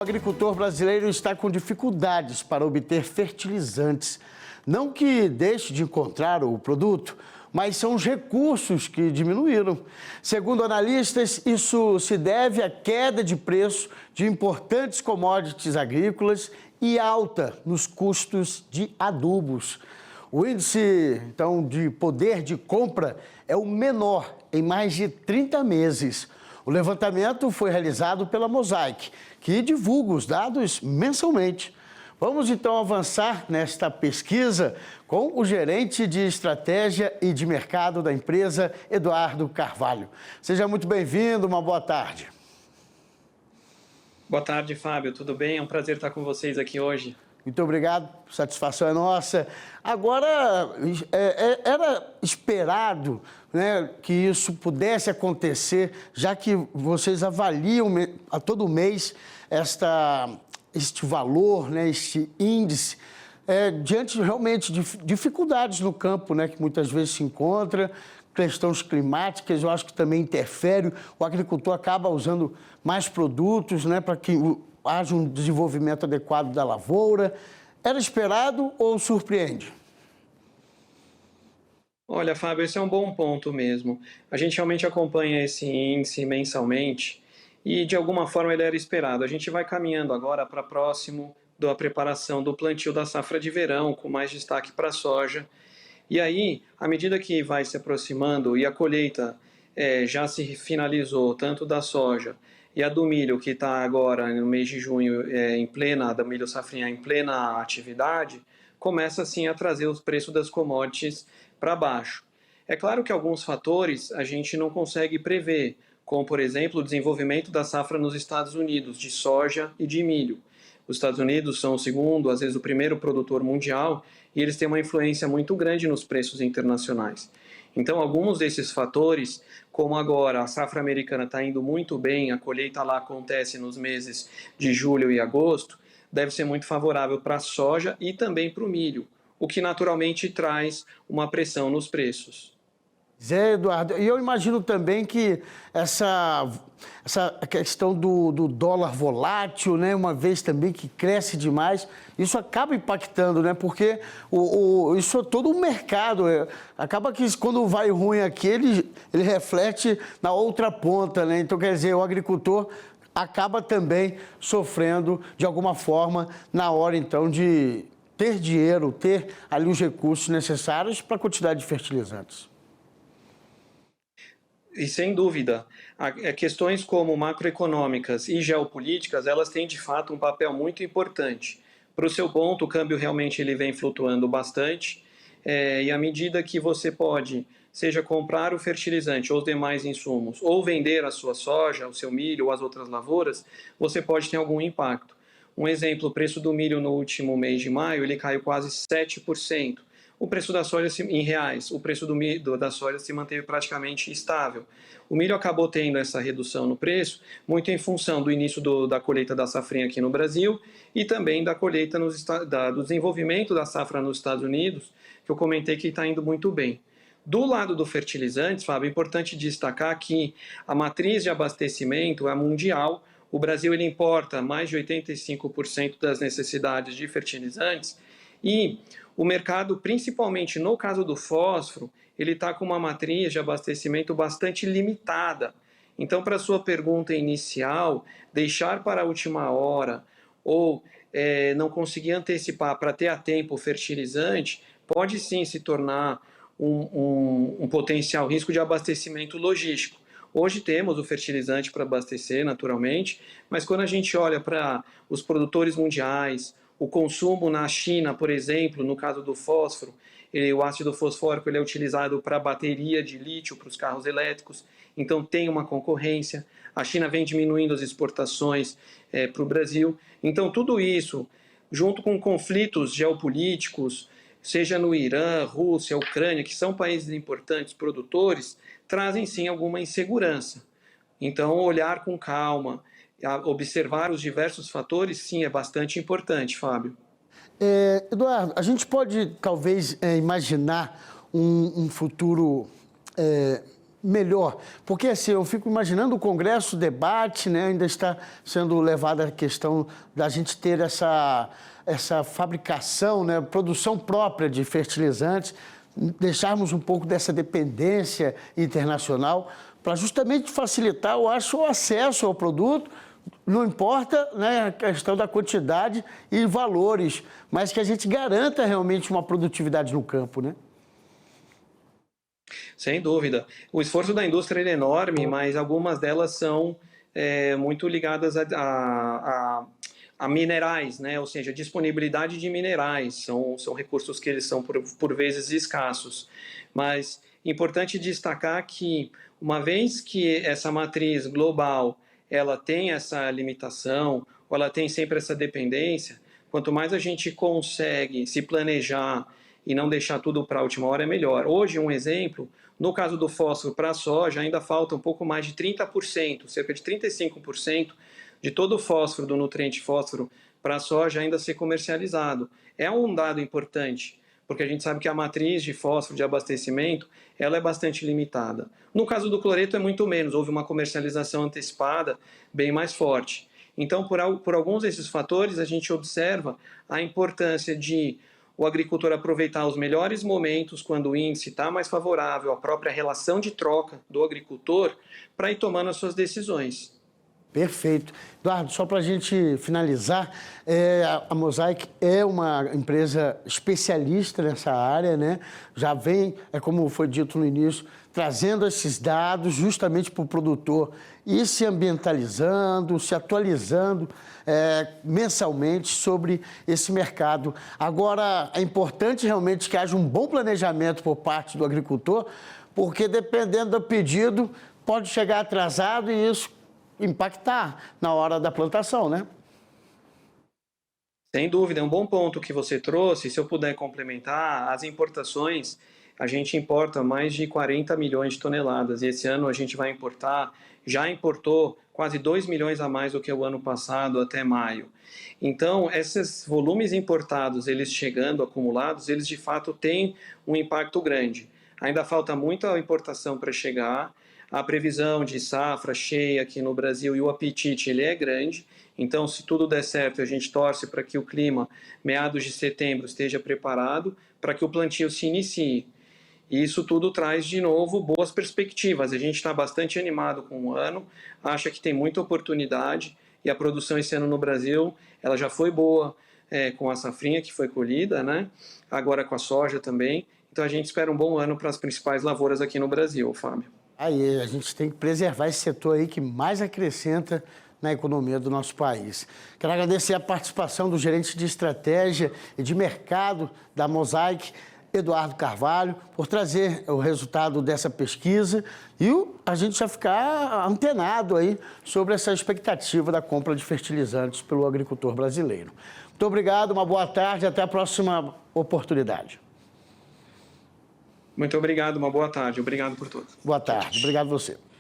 O agricultor brasileiro está com dificuldades para obter fertilizantes. Não que deixe de encontrar o produto, mas são os recursos que diminuíram. Segundo analistas, isso se deve à queda de preço de importantes commodities agrícolas e alta nos custos de adubos. O índice, então, de poder de compra é o menor em mais de 30 meses. O levantamento foi realizado pela Mosaic, que divulga os dados mensalmente. Vamos então avançar nesta pesquisa com o gerente de estratégia e de mercado da empresa, Eduardo Carvalho. Seja muito bem-vindo, uma boa tarde. Boa tarde, Fábio. Tudo bem? É um prazer estar com vocês aqui hoje. Muito obrigado, satisfação é nossa. Agora, era esperado, né, que isso pudesse acontecer, já que vocês avaliam a todo mês este valor, né, este índice, diante realmente de dificuldades no campo, né, que muitas vezes se encontra, questões climáticas, eu acho que também interfere, o agricultor acaba usando mais produtos, né, para que haja um desenvolvimento adequado da lavoura. Era esperado ou surpreende? Olha, Fábio, esse é um bom ponto mesmo. A gente realmente acompanha esse índice mensalmente e, de alguma forma, ele era esperado. A gente vai caminhando agora para próximo da preparação do plantio da safra de verão, com mais destaque para a soja. E aí, à medida que vai se aproximando e a colheita já se finalizou, tanto da soja e a do milho, que está agora no mês de junho, da milho safrinha em plena atividade, começa assim a trazer os preços das commodities para baixo. É claro que alguns fatores a gente não consegue prever, como por exemplo o desenvolvimento da safra nos Estados Unidos, de soja e de milho. Os Estados Unidos são o segundo, às vezes o primeiro produtor mundial, e eles têm uma influência muito grande nos preços internacionais. Então, alguns desses fatores, como agora a safra americana está indo muito bem, a colheita lá acontece nos meses de julho e agosto, deve ser muito favorável para a soja e também para o milho, o que naturalmente traz uma pressão nos preços. Zé Eduardo, e eu imagino também que essa questão do dólar volátil, né, uma vez também que cresce demais, isso acaba impactando, né, porque isso é todo um mercado, acaba que quando vai ruim aqui, ele reflete na outra ponta, né, então quer dizer, o agricultor acaba também sofrendo de alguma forma na hora então de ter dinheiro, ter ali os recursos necessários para a quantidade de fertilizantes. E sem dúvida, questões como macroeconômicas e geopolíticas, elas têm de fato um papel muito importante. Para o seu ponto, o câmbio realmente ele vem flutuando bastante, e à medida que você pode, seja comprar o fertilizante ou os demais insumos, ou vender a sua soja, o seu milho ou as outras lavouras, você pode ter algum impacto. Um exemplo, o preço do milho no último mês de maio, ele caiu quase 7%. O preço da soja em reais, o preço da soja se manteve praticamente estável. O milho acabou tendo essa redução no preço, muito em função do início da colheita da safrinha aqui no Brasil e também da colheita do desenvolvimento da safra nos Estados Unidos, que eu comentei que está indo muito bem. Do lado do fertilizantes, Fábio, é importante destacar que a matriz de abastecimento é mundial. O Brasil ele importa mais de 85% das necessidades de fertilizantes e o mercado, principalmente no caso do fósforo, ele está com uma matriz de abastecimento bastante limitada. Então, para a sua pergunta inicial, deixar para a última hora ou não conseguir antecipar para ter a tempo o fertilizante, pode sim se tornar um potencial risco de abastecimento logístico. Hoje temos o fertilizante para abastecer, naturalmente, mas quando a gente olha para os produtores mundiais, o consumo na China, por exemplo, no caso do fósforo, o ácido fosfórico ele é utilizado para bateria de lítio para os carros elétricos, então tem uma concorrência. A China vem diminuindo as exportações para o Brasil. Então tudo isso, junto com conflitos geopolíticos, seja no Irã, Rússia, Ucrânia, que são países importantes produtores, trazem sim alguma insegurança. Então olhar com calma, observar os diversos fatores, sim, é bastante importante, Fábio. Eduardo, a gente pode talvez imaginar um futuro melhor? Porque assim, eu fico imaginando o Congresso, o debate, né, ainda está sendo levada a questão da gente ter essa fabricação, né, produção própria de fertilizantes, deixarmos um pouco dessa dependência internacional para justamente facilitar, eu acho, o acesso ao produto. Não importa, né, a questão da quantidade e valores, mas que a gente garanta realmente uma produtividade no campo, né? Sem dúvida. O esforço da indústria é enorme, mas algumas delas são muito ligadas a minerais, né? Ou seja, disponibilidade de minerais. São recursos que eles são, por vezes, escassos. Mas é importante destacar que, uma vez que essa matriz global ela tem essa limitação, ou ela tem sempre essa dependência, quanto mais a gente consegue se planejar e não deixar tudo para a última hora, é melhor. Hoje, um exemplo, no caso do fósforo para a soja, ainda falta um pouco mais de 30%, cerca de 35% de todo o fósforo, do nutriente fósforo para a soja ainda ser comercializado. É um dado importante, porque a gente sabe que a matriz de fósforo de abastecimento ela é bastante limitada. No caso do cloreto é muito menos, houve uma comercialização antecipada bem mais forte. Então, por alguns desses fatores, a gente observa a importância de o agricultor aproveitar os melhores momentos, quando o índice está mais favorável, a própria relação de troca do agricultor, para ir tomando as suas decisões. Perfeito. Eduardo, só para a gente finalizar, a Mosaic é uma empresa especialista nessa área, né? Já vem, como foi dito no início, trazendo esses dados justamente para o produtor ir se ambientalizando, se atualizando mensalmente sobre esse mercado. Agora, é importante realmente que haja um bom planejamento por parte do agricultor, porque dependendo do pedido, pode chegar atrasado e isso impactar na hora da plantação, né? Sem dúvida, é um bom ponto que você trouxe. Se eu puder complementar, as importações, a gente importa mais de 40 milhões de toneladas e esse ano a gente vai importar, já importou quase 2 milhões a mais do que o ano passado até maio. Então, esses volumes importados, eles chegando acumulados, eles de fato têm um impacto grande. Ainda falta muita importação para chegar. A previsão de safra cheia aqui no Brasil e o apetite ele é grande, então se tudo der certo a gente torce para que o clima, meados de setembro, esteja preparado para que o plantio se inicie. E isso tudo traz de novo boas perspectivas, a gente está bastante animado com o ano, acha que tem muita oportunidade e a produção esse ano no Brasil ela já foi boa com a safrinha que foi colhida, né? Agora com a soja também, então a gente espera um bom ano para as principais lavouras aqui no Brasil, Fábio. Aí, a gente tem que preservar esse setor aí que mais acrescenta na economia do nosso país. Quero agradecer a participação do gerente de estratégia e de mercado da Mosaic, Eduardo Carvalho, por trazer o resultado dessa pesquisa e a gente já ficar antenado aí sobre essa expectativa da compra de fertilizantes pelo agricultor brasileiro. Muito obrigado, uma boa tarde, até a próxima oportunidade. Muito obrigado, uma boa tarde. Obrigado por tudo. Boa tarde, obrigado a você.